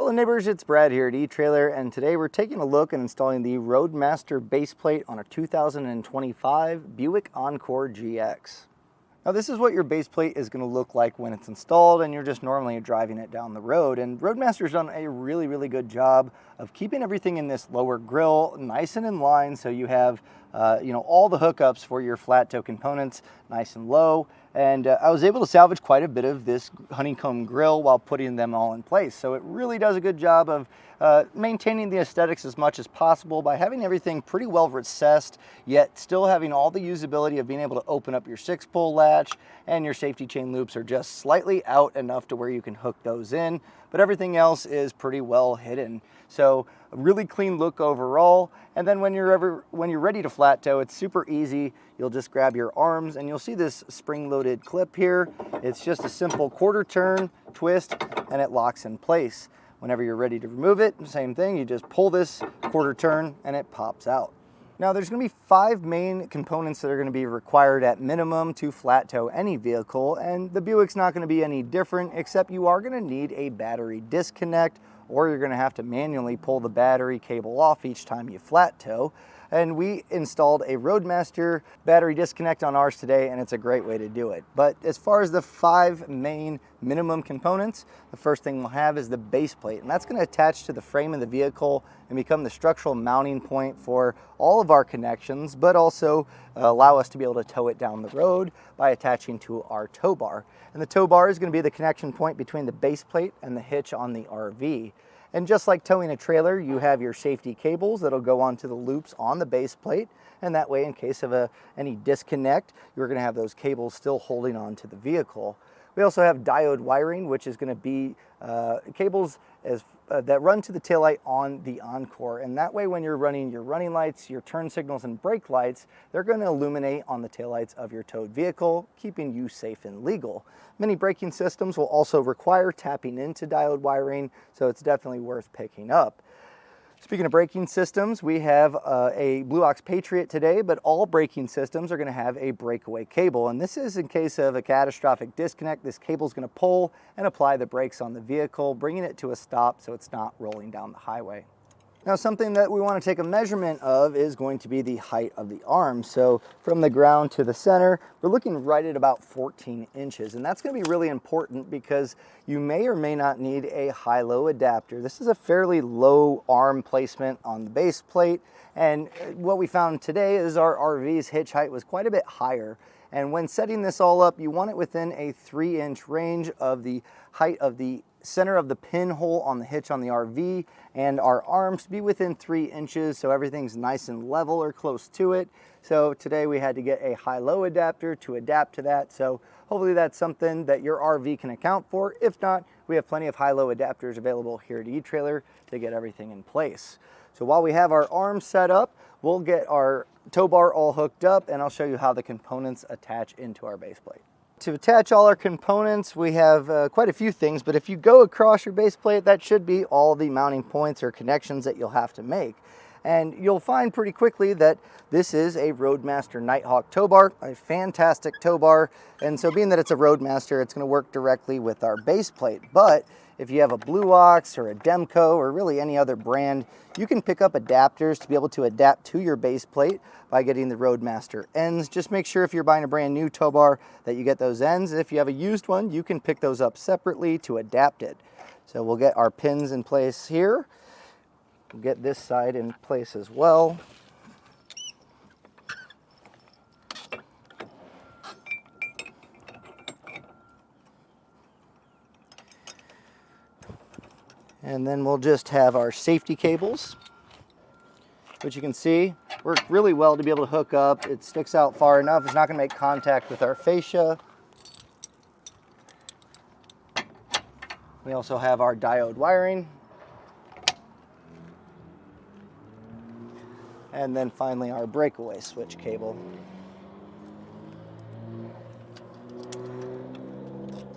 Hello neighbors, it's Brad here at eTrailer, and today we're taking a look and installing the Roadmaster base plate on a 2025 Buick Encore GX. Now this is what your base plate is going to look like when it's installed and you're just normally driving it down the road. And Roadmaster's done a really good job of keeping everything in this lower grille nice and in line, so you have all the hookups for your flat toe components nice and low. And I was able to salvage quite a bit of this honeycomb grille while putting them all in place. So it really does a good job of maintaining the aesthetics as much as possible by having everything pretty well recessed, yet still having all the usability of being able to open up your 6-pull latch, and your safety chain loops are just slightly out enough to where you can hook those in, but everything else is pretty well hidden. So a really clean look overall. And then when you're ready to flat toe, it's super easy. You'll just grab your arms and you'll see this spring-loaded clip here. It's just a simple quarter turn, twist, and it locks in place. Whenever you're ready to remove it, same thing, you just pull this quarter turn and it pops out. Now there's going to be 5 main components that are going to be required at minimum to flat toe any vehicle, and the Buick's not going to be any different, except you are going to need a battery disconnect, or you're going to have to manually pull the battery cable off each time you flat toe. And we installed a Roadmaster battery disconnect on ours today, and it's a great way to do it. But as far as the 5 main minimum components, the first thing we'll have is the base plate, and that's going to attach to the frame of the vehicle and become the structural mounting point for all of our connections, but also allow us to be able to tow it down the road by attaching to our tow bar. And the tow bar is going to be the connection point between the base plate and the hitch on the RV. And just like towing a trailer, you have your safety cables that'll go onto the loops on the base plate, and that way in case of any disconnect, you're going to have those cables still holding on to the vehicle. We also have diode wiring, which is going to be cables that run to the taillight on the Encore, and that way when you're running your running lights, your turn signals, and brake lights, they're going to illuminate on the taillights of your towed vehicle, keeping you safe and legal. Many braking systems will also require tapping into diode wiring, so it's definitely worth picking up. Speaking of braking systems, we have a Blue Ox Patriot today, but all braking systems are going to have a breakaway cable. And this is in case of a catastrophic disconnect. This cable is going to pull and apply the brakes on the vehicle, bringing it to a stop so it's not rolling down the highway. Now, something that we want to take a measurement of is going to be the height of the arm. So from the ground to the center, we're looking right at about 14 inches. And that's going to be really important because you may or may not need a high-low adapter. This is a fairly low arm placement on the base plate. And what we found today is our RV's hitch height was quite a bit higher. And when setting this all up, you want it within a 3-inch range of the height of the center of the pinhole on the hitch on the RV, and our arms to be within 3 inches so everything's nice and level or close to it. So today we had to get a high-low adapter to adapt to that. So hopefully that's something that your RV can account for. If not, we have plenty of high-low adapters available here at eTrailer to get everything in place. So while we have our arms set up, we'll get our tow bar all hooked up, and I'll show you how the components attach into our base plate. To attach all our components, we have quite a few things, but if you go across your base plate, that should be all the mounting points or connections that you'll have to make. And you'll find pretty quickly that this is a Roadmaster Nighthawk tow bar, a fantastic tow bar. And so being that it's a Roadmaster, it's going to work directly with our base plate. But if you have a Blue Ox or a Demco or really any other brand, you can pick up adapters to be able to adapt to your base plate by getting the Roadmaster ends. Just make sure if you're buying a brand new tow bar that you get those ends. If you have a used one, you can pick those up separately to adapt it. So we'll get our pins in place here. We'll get this side in place as well. And then we'll just have our safety cables, which you can see work really well to be able to hook up. It sticks out far enough. It's not going to make contact with our fascia. We also have our diode wiring. And then finally our breakaway switch cable.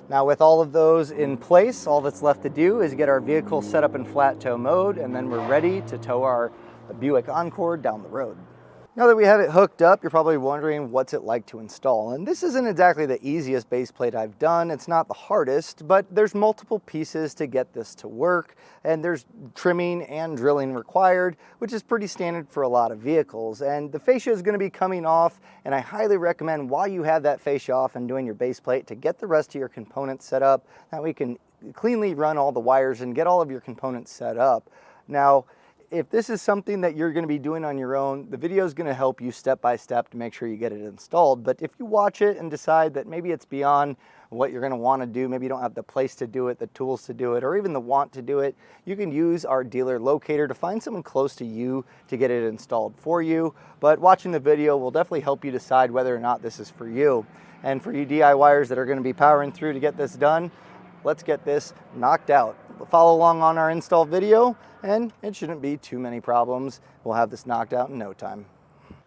Now with all of those in place, all that's left to do is get our vehicle set up in flat tow mode, and then we're ready to tow our Buick Encore down the road. Now that we have it hooked up, you're probably wondering what's it like to install. And this isn't exactly the easiest base plate I've done. It's not the hardest, but there's multiple pieces to get this to work. And there's trimming and drilling required, which is pretty standard for a lot of vehicles. And the fascia is going to be coming off, and I highly recommend while you have that fascia off and doing your base plate to get the rest of your components set up. That way you can cleanly run all the wires and get all of your components set up. Now, if this is something that you're going to be doing on your own, the video is going to help you step by step to make sure you get it installed. But if you watch it and decide that maybe it's beyond what you're going to want to do, maybe you don't have the place to do it, the tools to do it, or even the want to do it, you can use our dealer locator to find someone close to you to get it installed for you. But watching the video will definitely help you decide whether or not this is for you. And for you DIYers that are going to be powering through to get this done, let's get this knocked out. Follow along on our install video, and it shouldn't be too many problems. We'll have this knocked out in no time.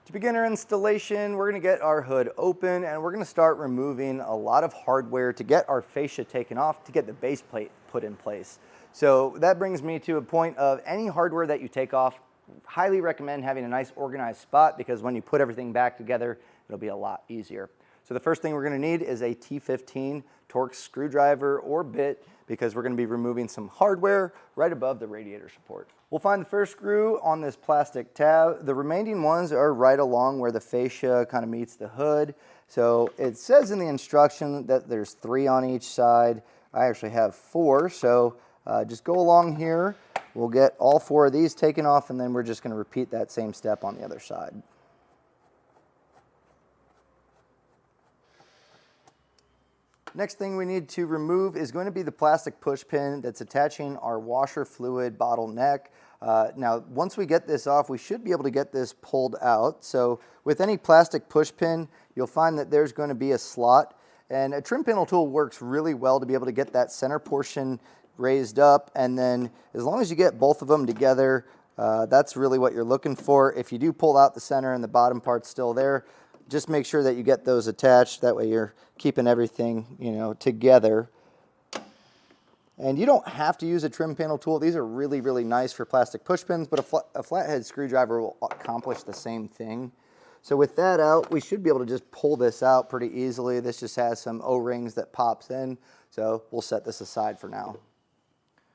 To begin our installation, we're going to get our hood open, and we're going to start removing a lot of hardware to get our fascia taken off to get the base plate put in place. So that brings me to a point of any hardware that you take off, highly recommend having a nice organized spot, because when you put everything back together, it'll be a lot easier. So the first thing we're going to need is a T15 Torx screwdriver or bit, because we're going to be removing some hardware right above the radiator support. We'll find the first screw on this plastic tab. The remaining ones are right along where the fascia kind of meets the hood. So it says in the instruction that there's 3 on each side. I actually have 4, so just go along here. We'll get all 4 of these taken off, and then we're just going to repeat that same step on the other side. Next thing we need to remove is going to be the plastic push pin that's attaching our washer fluid bottleneck. Now, once we get this off, we should be able to get this pulled out. So with any plastic push pin, you'll find that there's going to be a slot, and a trim panel tool works really well to be able to get that center portion raised up. And then as long as you get both of them together, that's really what you're looking for. If you do pull out the center and the bottom part's still there, just make sure that you get those attached. That way you're keeping everything, together. And you don't have to use a trim panel tool. These are really, really nice for plastic push pins, but a flathead screwdriver will accomplish the same thing. So with that out, we should be able to just pull this out pretty easily. This just has some O-rings that pops in, so we'll set this aside for now.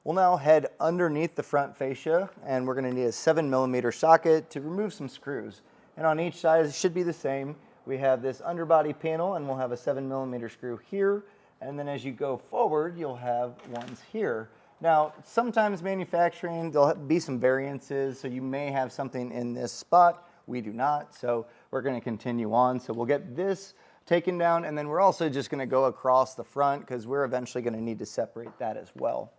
We'll now head underneath the front fascia, and we're going to need a 7mm socket to remove some screws. And on each side, it should be the same. We have this underbody panel, and we'll have a 7mm screw here. And then as you go forward, you'll have ones here. Now, sometimes manufacturing, there'll be some variances, so you may have something in this spot. We do not, so we're going to continue on. So we'll get this taken down, and then we're also just going to go across the front, because we're eventually going to need to separate that as well.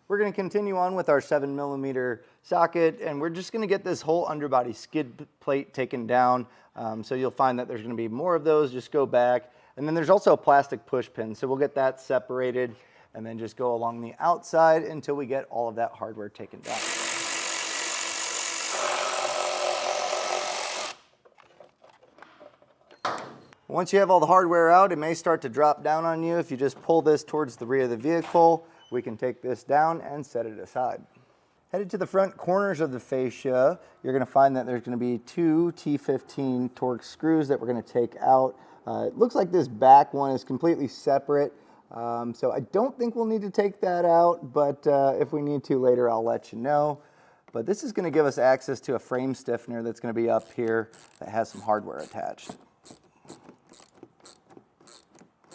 We're going to continue on with our 7mm socket, and we're just going to get this whole underbody skid plate taken down. So you'll find that there's going to be more of those. Just go back. And then there's also a plastic push pin, so we'll get that separated and then just go along the outside until we get all of that hardware taken down. Once you have all the hardware out, it may start to drop down on you. If you just pull this towards the rear of the vehicle, we can take this down and set it aside. Headed to the front corners of the fascia, you're going to find that there's going to be 2 T15 Torx screws that we're going to take out. It looks like this back one is completely separate, so I don't think we'll need to take that out, but if we need to later, I'll let you know. But this is going to give us access to a frame stiffener that's going to be up here that has some hardware attached.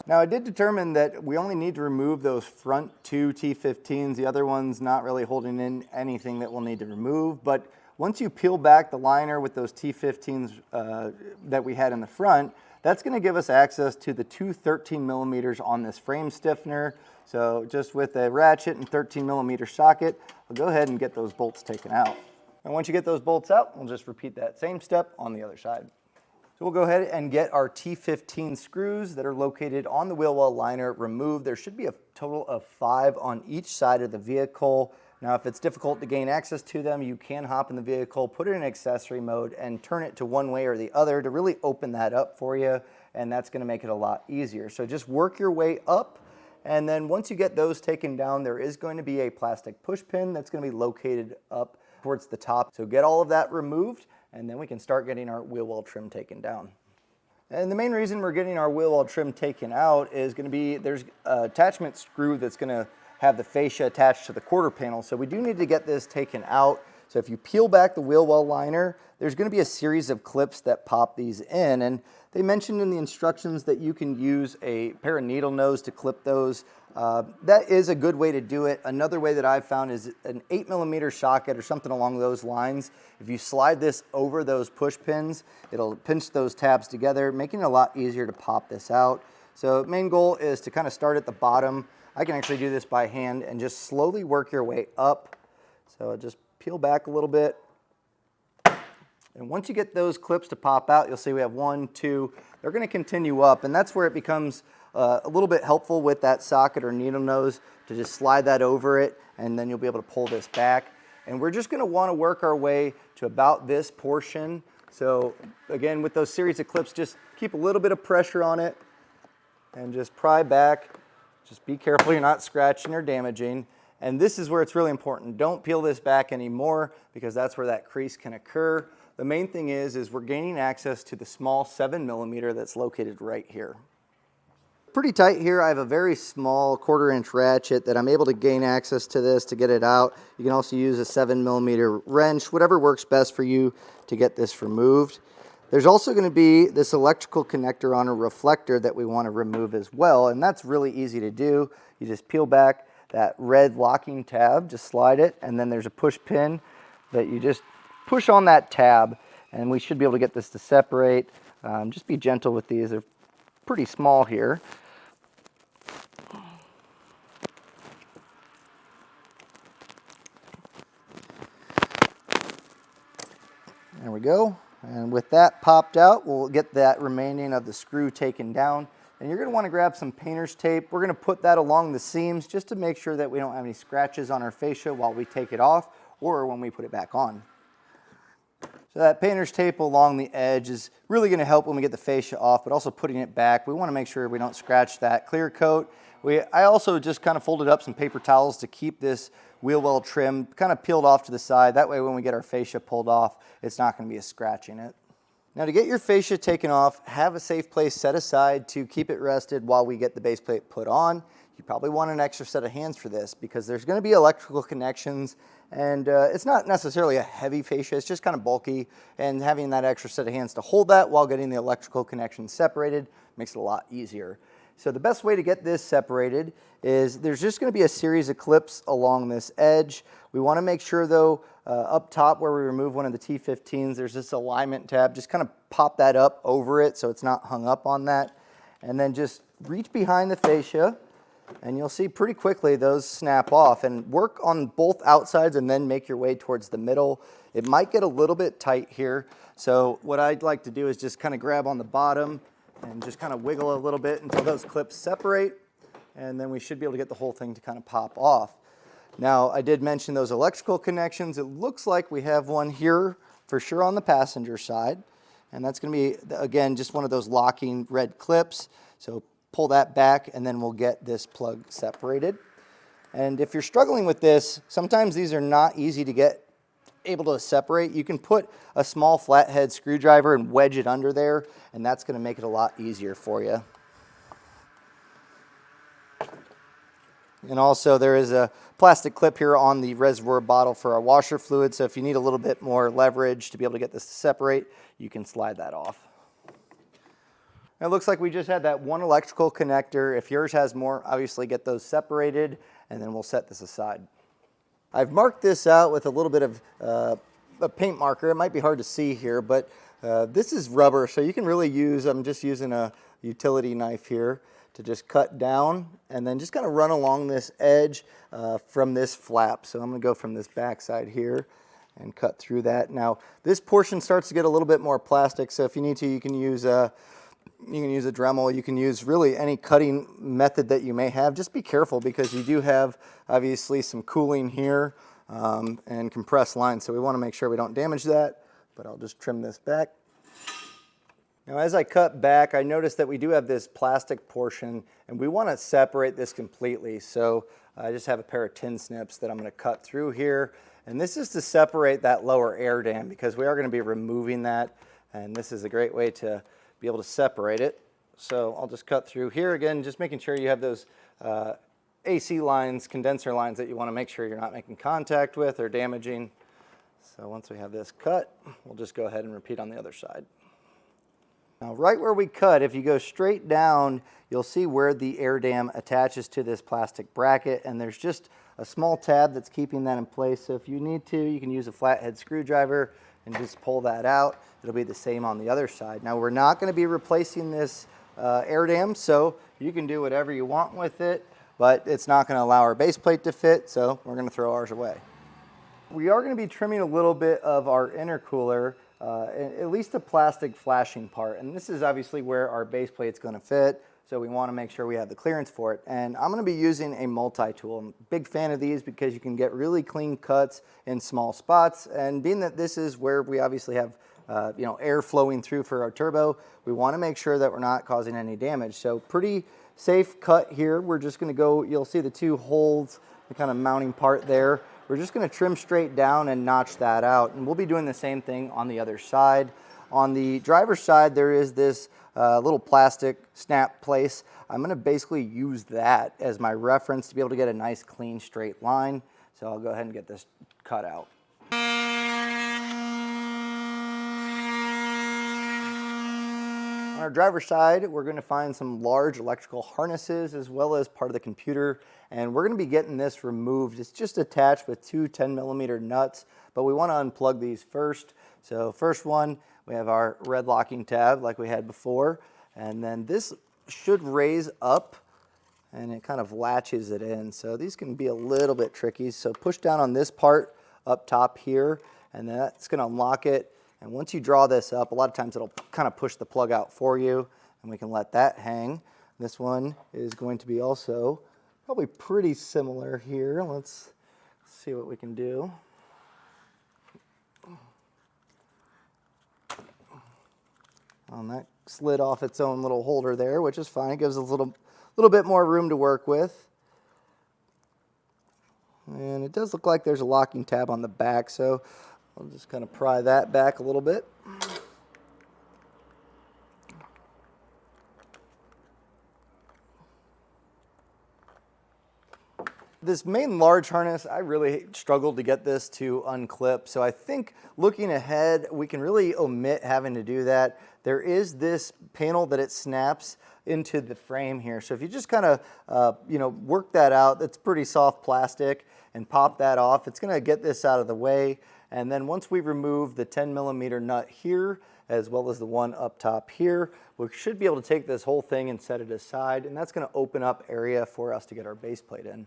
Now, I did determine that we only need to remove those front 2 T15s. The other one's not really holding in anything that we'll need to remove. But once you peel back the liner with those T15s that we had in the front, that's going to give us access to the 2 13mm on this frame stiffener. So just with a ratchet and 13mm socket, we'll go ahead and get those bolts taken out. And once you get those bolts out, we'll just repeat that same step on the other side. So we'll go ahead and get our T15 screws that are located on the wheel well liner removed. There should be a total of 5 on each side of the vehicle. Now, if it's difficult to gain access to them, you can hop in the vehicle, put it in accessory mode, and turn it to one way or the other to really open that up for you, and that's going to make it a lot easier. So just work your way up, and then once you get those taken down, there is going to be a plastic push pin that's going to be located up towards the top. So get all of that removed, and then we can start getting our wheel well trim taken down. And the main reason we're getting our wheel well trim taken out is going to be there's an attachment screw that's going to have the fascia attached to the quarter panel. So we do need to get this taken out. So if you peel back the wheel well liner, there's going to be a series of clips that pop these in. And they mentioned in the instructions that you can use a pair of needle nose to clip those. That is a good way to do it. Another way that I've found is an 8mm socket or something along those lines. If you slide this over those push pins, it'll pinch those tabs together, making it a lot easier to pop this out. So main goal is to kind of start at the bottom. I can actually do this by hand and just slowly work your way up. So just peel back a little bit. And once you get those clips to pop out, you'll see we have 1, 2. They're going to continue up, and that's where it becomes a little bit helpful with that socket or needle nose to just slide that over it, and then you'll be able to pull this back. And we're just going to want to work our way to about this portion. So again, with those series of clips, just keep a little bit of pressure on it and just pry back. Just be careful you're not scratching or damaging. And this is where it's really important. Don't peel this back anymore because that's where that crease can occur. The main thing is we're gaining access to the small 7mm that's located right here. Pretty tight here. I have a very small 1/4-inch ratchet that I'm able to gain access to this to get it out. You can also use a 7mm wrench, whatever works best for you to get this removed. There's also going to be this electrical connector on a reflector that we want to remove as well, and that's really easy to do. You just peel back that red locking tab, just slide it, and then there's a push pin that you just push on that tab, and we should be able to get this to separate. Just be gentle with these. They're pretty small here. There we go. And with that popped out, we'll get that remaining of the screw taken down. And you're going to want to grab some painter's tape. We're going to put that along the seams just to make sure that we don't have any scratches on our fascia while we take it off or when we put it back on. So that painter's tape along the edge is really going to help when we get the fascia off, but also putting it back. We want to make sure we don't scratch that clear coat. I also just kind of folded up some paper towels to keep this wheel well trim kind of peeled off to the side. That way when we get our fascia pulled off, it's not going to be a scratch in it. Now to get your fascia taken off, have a safe place set aside to keep it rested while we get the base plate put on. You probably want an extra set of hands for this because there's going to be electrical connections, and it's not necessarily a heavy fascia, it's just kind of bulky, and having that extra set of hands to hold that while getting the electrical connections separated makes it a lot easier. So the best way to get this separated is there's just going to be a series of clips along this edge. We want to make sure though up top where we remove one of the T15s, there's this alignment tab. Just kind of pop that up over it so it's not hung up on that. And then just reach behind the fascia and you'll see pretty quickly those snap off, and work on both outsides and then make your way towards the middle. It might get a little bit tight here. So what I'd like to do is just kind of grab on the bottom and just kind of wiggle a little bit until those clips separate, and then we should be able to get the whole thing to kind of pop off. Now, I did mention those electrical connections. It looks like we have one here for sure on the passenger side, and that's going to be, again, just one of those locking red clips. So pull that back, and then we'll get this plug separated. And if you're struggling with this, sometimes these are not easy to get able to separate. You can put a small flathead screwdriver and wedge it under there, and that's going to make it a lot easier for you. And also there is a plastic clip here on the reservoir bottle for our washer fluid, so if you need a little bit more leverage to be able to get this to separate, you can slide that off. It looks like we just had that one electrical connector. If yours has more, obviously get those separated, and then we'll set this aside. I've marked this out with a little bit of a paint marker. It might be hard to see here, but this is rubber, so you can really use, I'm just using a utility knife here to just cut down and then just kind of run along this edge from this flap. So I'm going to go from this back side here and cut through that. Now this portion starts to get a little bit more plastic, so if you need to, you can use a Dremel, you can use really any cutting method that you may have. Just be careful because you do have obviously some cooling here and compressed lines. So we want to make sure we don't damage that, but I'll just trim this back. Now as I cut back, I noticed that we do have this plastic portion and we want to separate this completely. So I just have a pair of tin snips that I'm going to cut through here. And this is to separate that lower air dam because we are going to be removing that. And this is a great way to be able to separate it. So I'll just cut through here again, just making sure you have those AC lines, condenser lines that you want to make sure you're not making contact with or damaging. So once we have this cut, we'll just go ahead and repeat on the other side. Now right where we cut, if you go straight down, you'll see where the air dam attaches to this plastic bracket, and there's just a small tab that's keeping that in place. So if you need to, you can use a flathead screwdriver and just pull that out. It'll be the same on the other side. Now we're not going to be replacing this air dam, so you can do whatever you want with it, but it's not going to allow our base plate to fit, so we're going to throw ours away. We are going to be trimming a little bit of our intercooler, at least the plastic flashing part, and this is obviously where our base plate's going to fit, so we want to make sure we have the clearance for it. And I'm going to be using a multi-tool. I'm a big fan of these because you can get really clean cuts in small spots, and being that this is where we obviously have air flowing through for our turbo, we want to make sure that we're not causing any damage. So pretty safe cut here. We're just going to go, you'll see the two holes, the kind of mounting part there. We're just going to trim straight down and notch that out, and we'll be doing the same thing on the other side. On the driver's side, there is this little plastic snap place. I'm going to basically use that as my reference to be able to get a nice clean straight line. So I'll go ahead and get this cut out. On our driver's side, we're going to find some large electrical harnesses as well as part of the computer, and we're going to be getting this removed. It's just attached with two 10mm nuts, but we want to unplug these first. So first one, we have our red locking tab like we had before, and then this should raise up and it kind of latches it in. So these can be a little bit tricky. So push down on this part up top here, and that's going to unlock it. And once you draw this up, a lot of times it'll kind of push the plug out for you, and we can let that hang. This one is going to be also probably pretty similar here. Let's see what we can do. That slid off its own little holder there, which is fine. It gives us a little bit more room to work with. And it does look like there's a locking tab on the back, so I'll just kind of pry that back a little bit. This main large harness, I really struggled to get this to unclip, so I think looking ahead, we can really omit having to do that. There is this panel that it snaps into the frame here, so if you just kind of work that out, it's pretty soft plastic, and pop that off, it's going to get this out of the way. And then once we remove the 10mm nut here, as well as the one up top here, we should be able to take this whole thing and set it aside, and that's going to open up area for us to get our base plate in.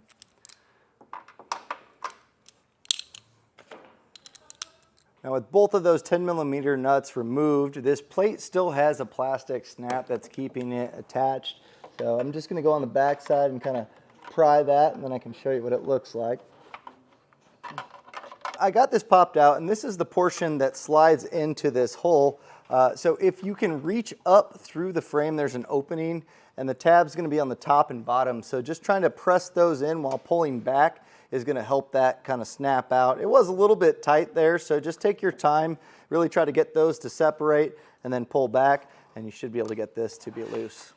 Now with both of those 10mm nuts removed, this plate still has a plastic snap that's keeping it attached. So I'm just going to go on the back side and kind of pry that, and then I can show you what it looks like. I got this popped out, and this is the portion that slides into this hole. So if you can reach up through the frame, there's an opening, and the tab's going to be on the top and bottom. So just trying to press those in while pulling back is going to help that kind of snap out. It was a little bit tight there, so just take your time, really try to get those to separate, and then pull back, and you should be able to get this to be loose.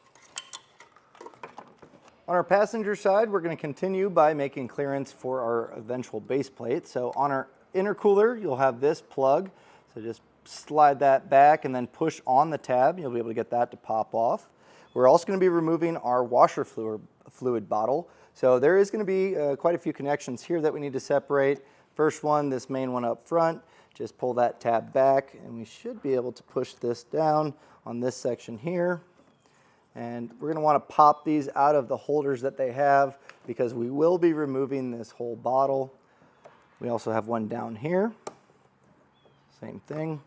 On our passenger side, we're going to continue by making clearance for our eventual base plate. So on our intercooler, you'll have this plug. So just slide that back and then push on the tab. You'll be able to get that to pop off. We're also going to be removing our washer fluid bottle. So there is going to be quite a few connections here that we need to separate. First one, this main one up front, just pull that tab back, and we should be able to push this down on this section here. And we're going to want to pop these out of the holders that they have because we will be removing this whole bottle. We also have one down here. Same thing.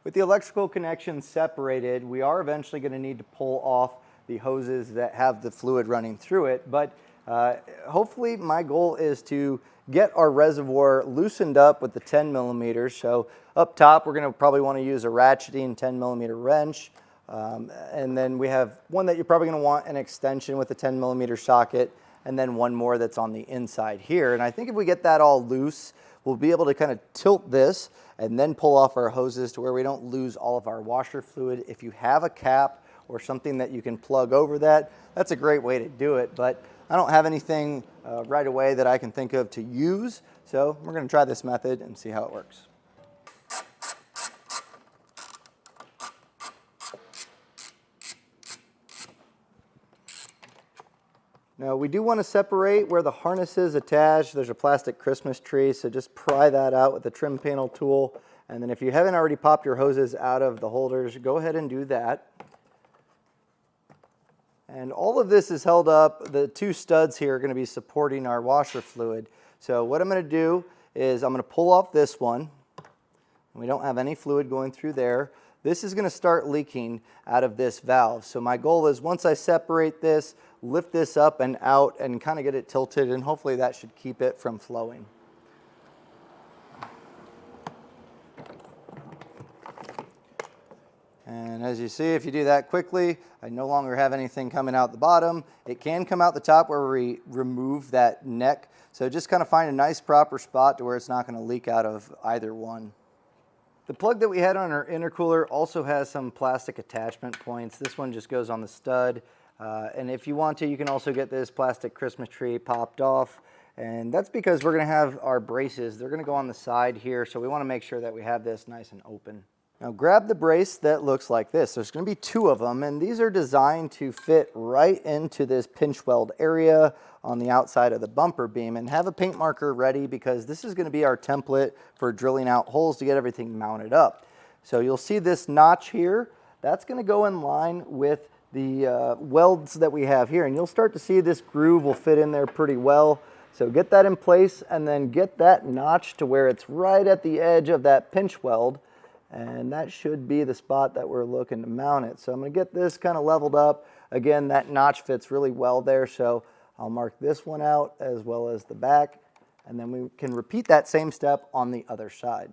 With the electrical connections separated, we are eventually going to need to pull off the hoses that have the fluid running through it. But Hopefully my goal is to get our reservoir loosened up with the 10 millimeters. So up top, we're going to probably want to use a ratcheting 10 millimeter wrench. And then we have one that you're probably going to want an extension with a 10 millimeter socket, and then one more that's on the inside here. And I think if we get that all loose, we'll be able to kind of tilt this and then pull off our hoses to where we don't lose all of our washer fluid. If you have a cap or something that you can plug over that, that's a great way to do it. But I don't have anything right away that I can think of to use, so we're going to try this method and see how it works. Now we do want to separate where the harness is attached. There's a plastic Christmas tree, so just pry that out with the trim panel tool. And then if you haven't already popped your hoses out of the holders, go ahead and do that. And all of this is held up. The two studs here are going to be supporting our washer fluid. So what I'm going to do is I'm going to pull off this one. We don't have any fluid going through there. This is going to start leaking out of this valve. So my goal is once I separate this, lift this up and out and kind of get it tilted, and hopefully that should keep it from flowing. And as you see, if you do that quickly, I no longer have anything coming out the bottom. It can come out the top where we remove that neck. So just kind of find a nice proper spot to where it's not going to leak out of either one. The plug that we had on our intercooler also has some plastic attachment points. This one just goes on the stud. And if you want to, you can also get this plastic Christmas tree popped off. And that's because we're going to have our braces. They're going to go on the side here. So we want to make sure that we have this nice and open. Now grab the brace that looks like this. There's going to be two of them, and these are designed to fit right into this pinch weld area on the outside of the bumper beam. And have a paint marker ready because this is going to be our template for drilling out holes to get everything mounted up. So you'll see this notch here. That's going to go in line with the welds that we have here. And you'll start to see this groove will fit in there pretty well. So get that in place and then get that notch to where it's right at the edge of that pinch weld. And that should be the spot that we're looking to mount it. So I'm going to get this kind of leveled up. Again, that notch fits really well there, so I'll mark this one out as well as the back, and then we can repeat that same step on the other side.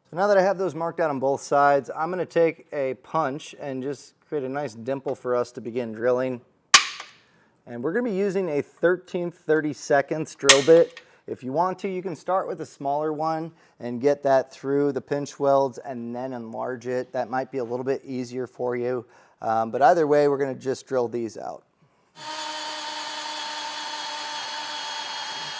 So now that I have those marked out on both sides, I'm going to take a punch and just create a nice dimple for us to begin drilling. And we're going to be using a 1/13/32 drill bit. If you want to, you can start with a smaller one and get that through the pinch welds and then enlarge it. That might be a little bit easier for you. But either way, we're going to just drill these out.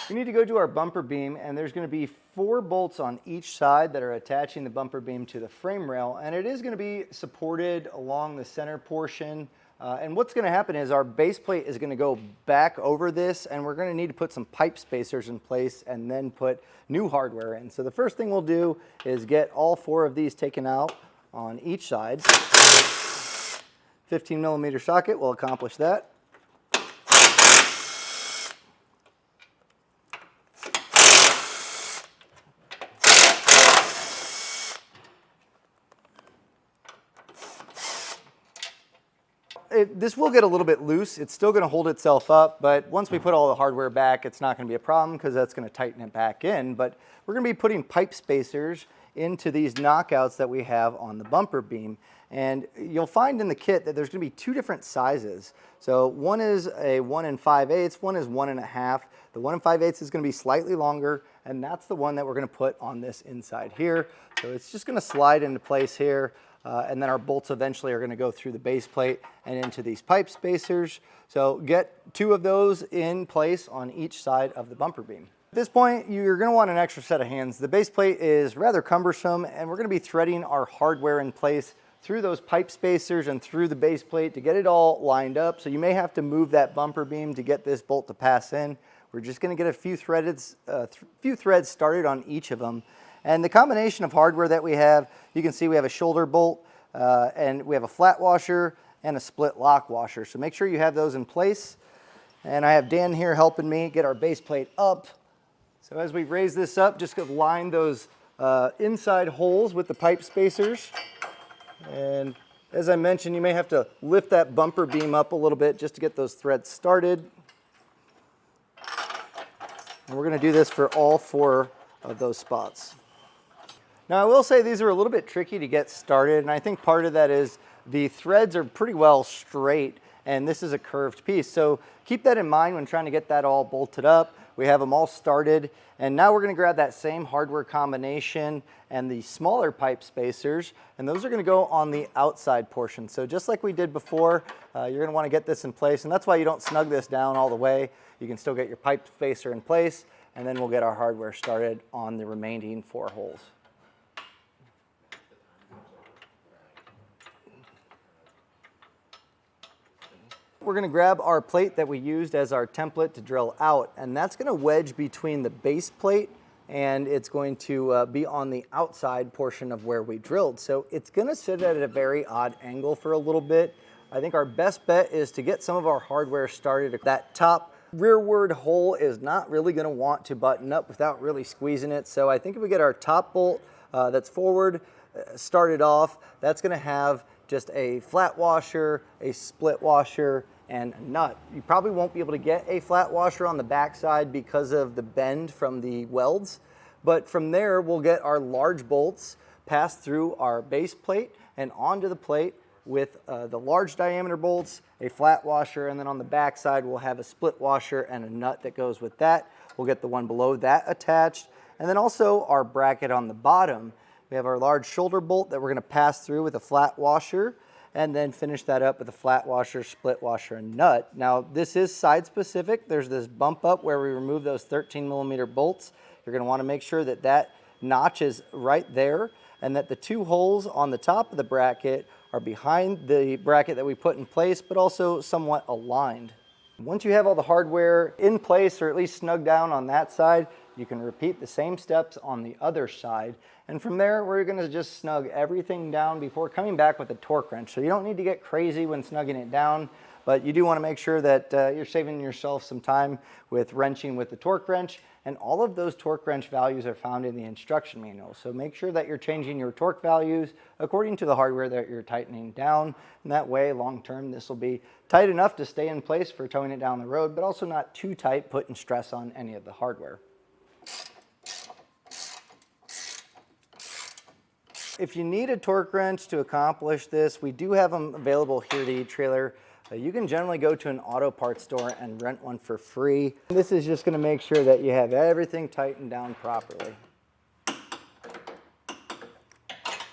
We need to go to our bumper beam, and there's going to be 4 bolts on each side that are attaching the bumper beam to the frame rail, and it is going to be supported along the center portion. And what's going to happen is our base plate is going to go back over this, and we're going to need to put some pipe spacers in place and then put new hardware in. So the first thing we'll do is get all 4 of these taken out on each side. 15 millimeter socket will accomplish that. This will get a little bit loose. It's still going to hold itself up, but once we put all the hardware back, it's not going to be a problem because that's going to tighten it back in. But we're going to be putting pipe spacers into these knockouts that we have on the bumper beam. And you'll find in the kit that there's going to be 2 different sizes. So one is a 1 5/8, one is 1 1/2. The 1 5/8 is going to be slightly longer, and that's the one that we're going to put on this inside here. So it's just going to slide into place here. And then our bolts eventually are going to go through the base plate and into these pipe spacers. So get 2 of those in place on each side of the bumper beam. At this point, you're going to want an extra set of hands. The base plate is rather cumbersome, and we're going to be threading our hardware in place through those pipe spacers and through the base plate to get it all lined up. So you may have to move that bumper beam to get this bolt to pass in. We're just going to get a few threads started on each of them. And the combination of hardware that we have, you can see we have a shoulder bolt, and we have a flat washer and a split lock washer. So make sure you have those in place. And I have Dan here helping me get our base plate up. So as we raise this up, just line those inside holes with the pipe spacers. And as I mentioned, you may have to lift that bumper beam up a little bit just to get those threads started. And we're going to do this for all 4 of those spots. Now I will say these are a little bit tricky to get started, and I think part of that is the threads are pretty well straight and this is a curved piece. So keep that in mind when trying to get that all bolted up. We have them all started, and now we're going to grab that same hardware combination and the smaller pipe spacers, and those are going to go on the outside portion. So just like we did before, you're going to want to get this in place, and that's why you don't snug this down all the way. You can still get your pipe spacer in place, and then we'll get our hardware started on the remaining 4 holes. We're going to grab our plate that we used as our template to drill out, and that's going to wedge between the base plate, and it's going to be on the outside portion of where we drilled. So it's going to sit at a very odd angle for a little bit. I think our best bet is to get some of our hardware started. That top rearward hole is not really going to want to button up without really squeezing it. So I think if we get our top bolt that's forward started off, that's going to have just a flat washer, a split washer, and a nut. You probably won't be able to get a flat washer on the backside because of the bend from the welds, but from there we'll get our large bolts passed through our base plate and onto the plate with the large diameter bolts, a flat washer, and then on the backside we'll have a split washer and a nut that goes with that. We'll get the one below that attached, and then also our bracket on the bottom. We have our large shoulder bolt that we're going to pass through with a flat washer, and then finish that up with a flat washer, split washer, and nut. Now this is side specific. There's this bump up where we remove those 13mm bolts. You're going to want to make sure that that notch is right there, and that the 2 holes on the top of the bracket are behind the bracket that we put in place, but also somewhat aligned. Once you have all the hardware in place, or at least snug down on that side, you can repeat the same steps on the other side. And from there, we're going to just snug everything down before coming back with a torque wrench. So you don't need to get crazy when snugging it down, but you do want to make sure that you're saving yourself some time with wrenching with the torque wrench. And all of those torque wrench values are found in the instruction manual. So make sure that you're changing your torque values according to the hardware that you're tightening down. And that way, long term, this will be tight enough to stay in place for towing it down the road, but also not too tight, putting stress on any of the hardware. If you need a torque wrench to accomplish this, we do have them available here at eTrailer. You can generally go to an auto parts store and rent one for free. This is just going to make sure that you have everything tightened down properly.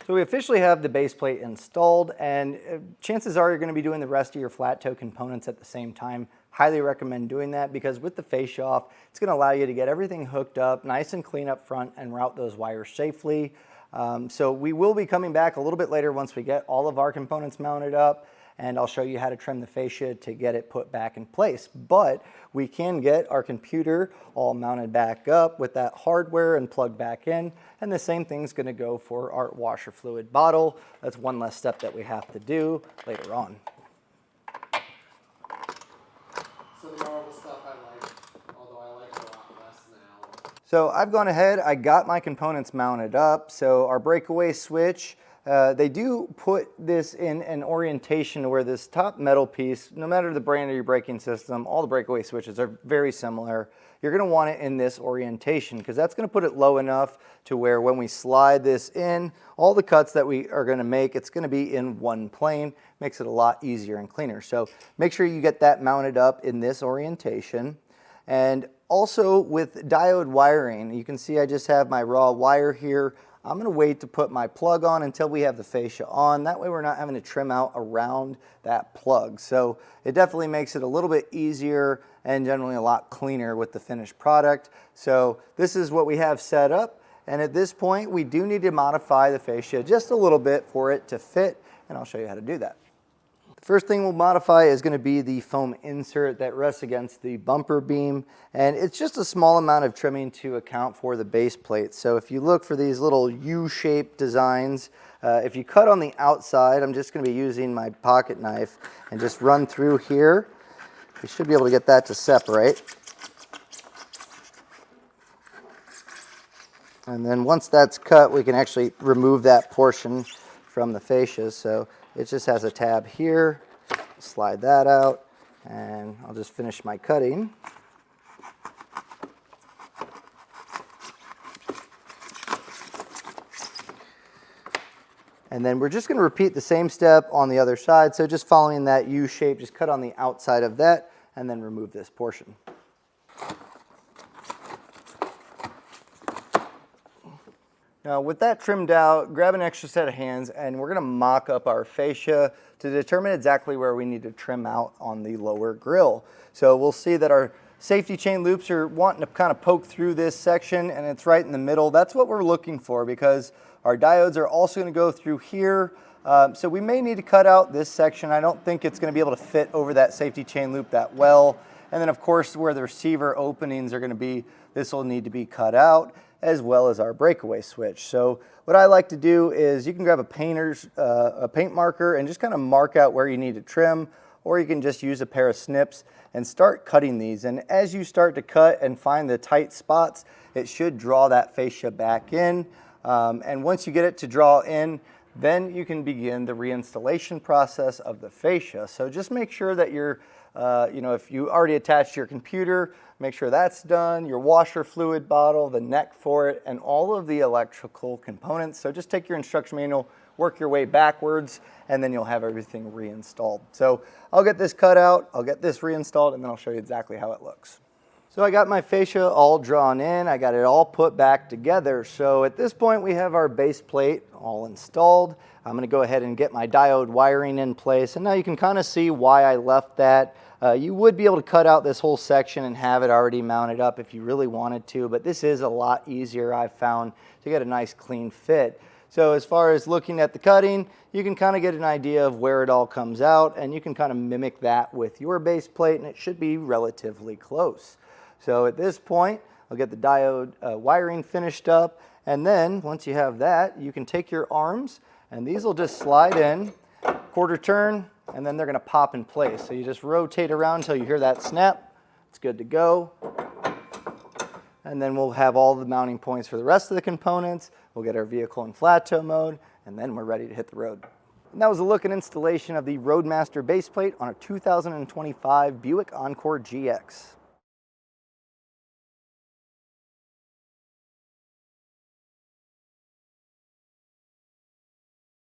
So we officially have the base plate installed, and chances are you're going to be doing the rest of your flat toe components at the same time. Highly recommend doing that, because with the fascia off, it's going to allow you to get everything hooked up nice and clean up front and route those wires safely. So we will be coming back a little bit later once we get all of our components mounted up, and I'll show you how to trim the fascia to get it put back in place. But we can get our computer all mounted back up with that hardware and plugged back in, and the same thing's going to go for our washer fluid bottle. That's one less step that we have to do later on. So the marble stuff I like, although I like it a lot less now. So I've gone ahead, I got my components mounted up. So our breakaway switch, they do put this in an orientation where this top metal piece, no matter the brand of your braking system, all the breakaway switches are very similar. You're going to want it in this orientation, because that's going to put it low enough to where when we slide this in, all the cuts that we are going to make, it's going to be in one plane. Makes it a lot easier and cleaner. So make sure you get that mounted up in this orientation. And also with diode wiring, you can see I just have my raw wire here. I'm going to wait to put my plug on until we have the fascia on. That way we're not having to trim out around that plug. So it definitely makes it a little bit easier and generally a lot cleaner with the finished product. So this is what we have set up. And at this point, we do need to modify the fascia just a little bit for it to fit. And I'll show you how to do that. First thing we'll modify is going to be the foam insert that rests against the bumper beam, and it's just a small amount of trimming to account for the base plate. So if you look for these little U-shaped designs, if you cut on the outside, I'm just going to be using my pocket knife and just run through here. You should be able to get that to separate. And then once that's cut, we can actually remove that portion from the fascia. So it just has a tab here. Slide that out, and I'll just finish my cutting. And then we're just going to repeat the same step on the other side. So just following that U shape, just cut on the outside of that and then remove this portion. Now with that trimmed out, grab an extra set of hands and we're going to mock up our fascia to determine exactly where we need to trim out on the lower grille. So we'll see that our safety chain loops are wanting to kind of poke through this section and it's right in the middle. That's what we're looking for because our diodes are also going to go through here. So we may need to cut out this section. I don't think it's going to be able to fit over that safety chain loop that well. And then of course where the receiver openings are going to be, this will need to be cut out, as well as our breakaway switch. So what I like to do is you can grab a paint marker and just kind of mark out where you need to trim, or you can just use a pair of snips and start cutting these. And as you start to cut and find the tight spots, it should draw that fascia back in. And once you get it to draw in, then you can begin the reinstallation process of the fascia. So just make sure that you're, if you already attached your computer, make sure that's done, your washer fluid bottle, the neck for it, and all of the electrical components. So just take your instruction manual, work your way backwards, and then you'll have everything reinstalled. So I'll get this cut out, I'll get this reinstalled, and then I'll show you exactly how it looks. So I got my fascia all drawn in, I got it all put back together. So at this point we have our base plate all installed. I'm going to go ahead and get my diode wiring in place, and now you can kind of see why I left that. You would be able to cut out this whole section and have it already mounted up if you really wanted to, but this is a lot easier, I've found, to get a nice clean fit. So as far as looking at the cutting, you can kind of get an idea of where it all comes out, and you can kind of mimic that with your base plate, and it should be relatively close. So at this point, I'll get the diode wiring finished up, and then once you have that, you can take your arms, and these will just slide in, quarter turn, and then they're going to pop in place. So you just rotate around until you hear that snap. It's good to go. And then we'll have all the mounting points for the rest of the components. We'll get our vehicle in flat tow mode, and then we're ready to hit the road. And that was a look and installation of the Roadmaster base plate on a 2025 Buick Encore GX.